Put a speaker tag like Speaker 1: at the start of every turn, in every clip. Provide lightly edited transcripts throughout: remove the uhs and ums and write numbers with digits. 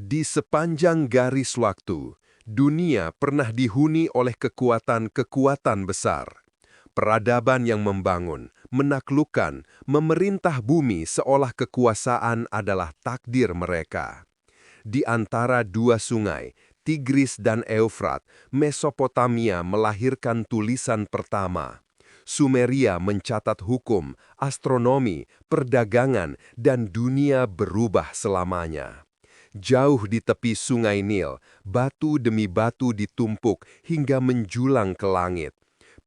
Speaker 1: Di sepanjang garis waktu, dunia pernah dihuni oleh kekuatan-kekuatan besar. Peradaban yang membangun, menaklukkan, memerintah bumi seolah kekuasaan adalah takdir mereka. Di antara dua sungai, Tigris dan Eufrat, Mesopotamia melahirkan tulisan pertama. Sumeria mencatat hukum, astronomi, perdagangan, dan dunia berubah selamanya. Jauh di tepi sungai Nil, batu demi batu ditumpuk hingga menjulang ke langit.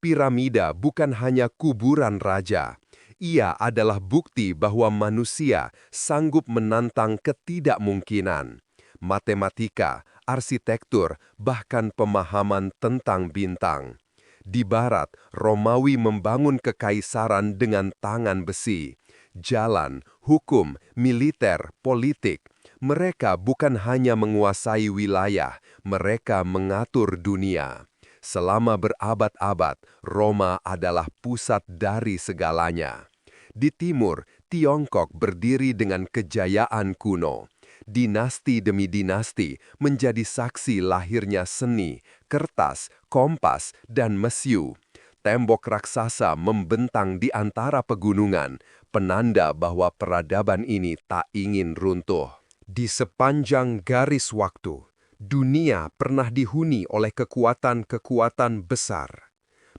Speaker 1: Piramida bukan hanya kuburan raja. Ia adalah bukti bahwa manusia sanggup menantang ketidakmungkinan. Matematika, arsitektur, bahkan pemahaman tentang bintang. Di barat, Romawi membangun kekaisaran dengan tangan besi. Jalan, hukum, militer, politik. Mereka bukan hanya menguasai wilayah, mereka mengatur dunia. Selama berabad-abad, Roma adalah pusat dari segalanya. Di timur, Tiongkok berdiri dengan kejayaan kuno. Dinasti demi dinasti menjadi saksi lahirnya seni, kertas, kompas, dan mesiu. Tembok raksasa membentang di antara pegunungan, penanda bahwa peradaban ini tak ingin runtuh. Di sepanjang garis waktu, dunia pernah dihuni oleh kekuatan-kekuatan besar.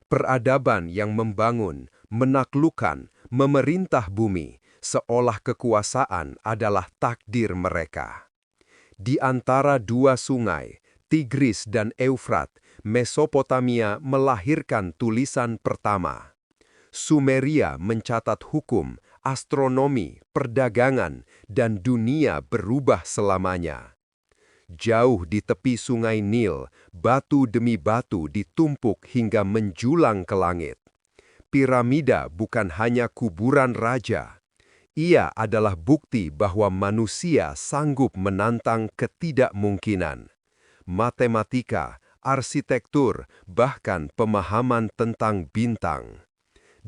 Speaker 1: Peradaban yang membangun, menaklukkan, memerintah bumi, seolah kekuasaan adalah takdir mereka. Di antara dua sungai, Tigris dan Eufrat, Mesopotamia melahirkan tulisan pertama. Sumeria mencatat hukum, astronomi, perdagangan, dan dunia berubah selamanya. Jauh di tepi sungai Nil, batu demi batu ditumpuk hingga menjulang ke langit. Piramida bukan hanya kuburan raja. Ia adalah bukti bahwa manusia sanggup menantang ketidakmungkinan. Matematika, arsitektur, bahkan pemahaman tentang bintang.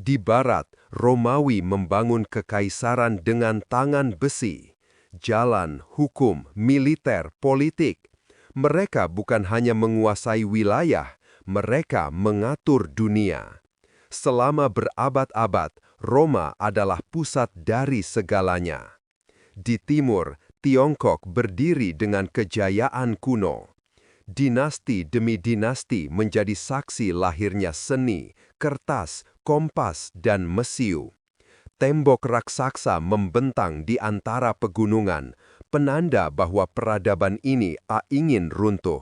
Speaker 1: Di barat, Romawi membangun kekaisaran dengan tangan besi. Jalan, hukum, militer, politik. Mereka bukan hanya menguasai wilayah, mereka mengatur dunia. Selama berabad-abad, Roma adalah pusat dari segalanya. Di timur, Tiongkok berdiri dengan kejayaan kuno. Dinasti demi dinasti menjadi saksi lahirnya seni, kertas, kompas, dan mesiu. Tembok raksasa membentang di antara pegunungan, penanda bahwa peradaban ini tak ingin runtuh.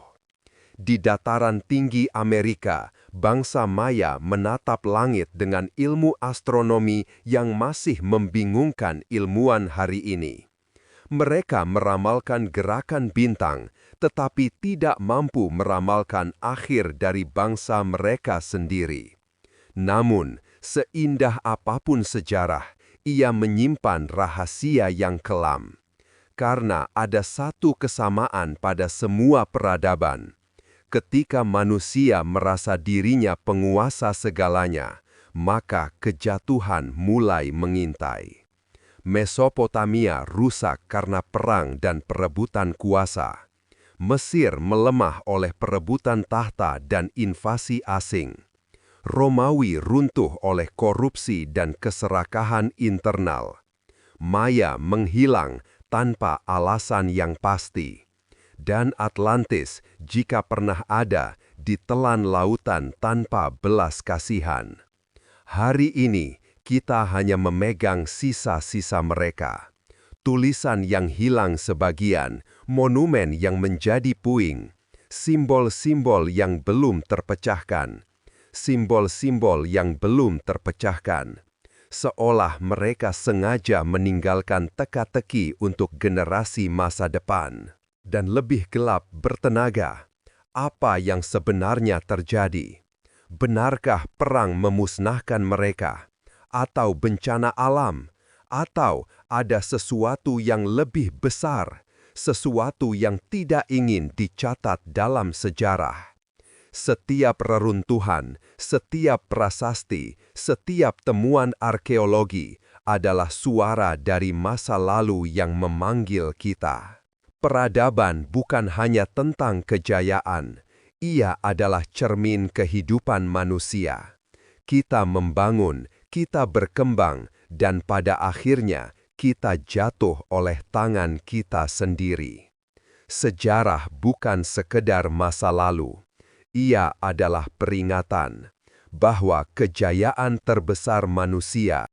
Speaker 1: Di dataran tinggi Amerika, bangsa Maya menatap langit dengan ilmu astronomi yang masih membingungkan ilmuwan hari ini. Mereka meramalkan gerakan bintang, tetapi tidak mampu meramalkan akhir dari bangsa mereka sendiri. Namun, seindah apapun sejarah, ia menyimpan rahasia yang kelam. Karena ada satu kesamaan pada semua peradaban. Ketika manusia merasa dirinya penguasa segalanya, maka kejatuhan mulai mengintai. Mesopotamia rusak karena perang dan perebutan kuasa. Mesir melemah oleh perebutan tahta dan invasi asing. Romawi runtuh oleh korupsi dan keserakahan internal. Maya menghilang tanpa alasan yang pasti. Dan Atlantis, jika pernah ada, ditelan lautan tanpa belas kasihan. Hari ini, kita hanya memegang sisa-sisa mereka. Tulisan yang hilang sebagian, monumen yang menjadi puing, simbol-simbol yang belum terpecahkan, simbol-simbol yang belum terpecahkan, seolah mereka sengaja meninggalkan teka-teki untuk generasi masa depan. Dan lebih gelap bertenaga, apa yang sebenarnya terjadi? Benarkah perang memusnahkan mereka? Atau bencana alam? Atau ada sesuatu yang lebih besar, sesuatu yang tidak ingin dicatat dalam sejarah? Setiap reruntuhan, setiap prasasti, setiap temuan arkeologi adalah suara dari masa lalu yang memanggil kita. Peradaban bukan hanya tentang kejayaan, ia adalah cermin kehidupan manusia. Kita membangun, kita berkembang, dan pada akhirnya kita jatuh oleh tangan kita sendiri. Sejarah bukan sekedar masa lalu. Ia adalah peringatan bahwa kejayaan terbesar manusia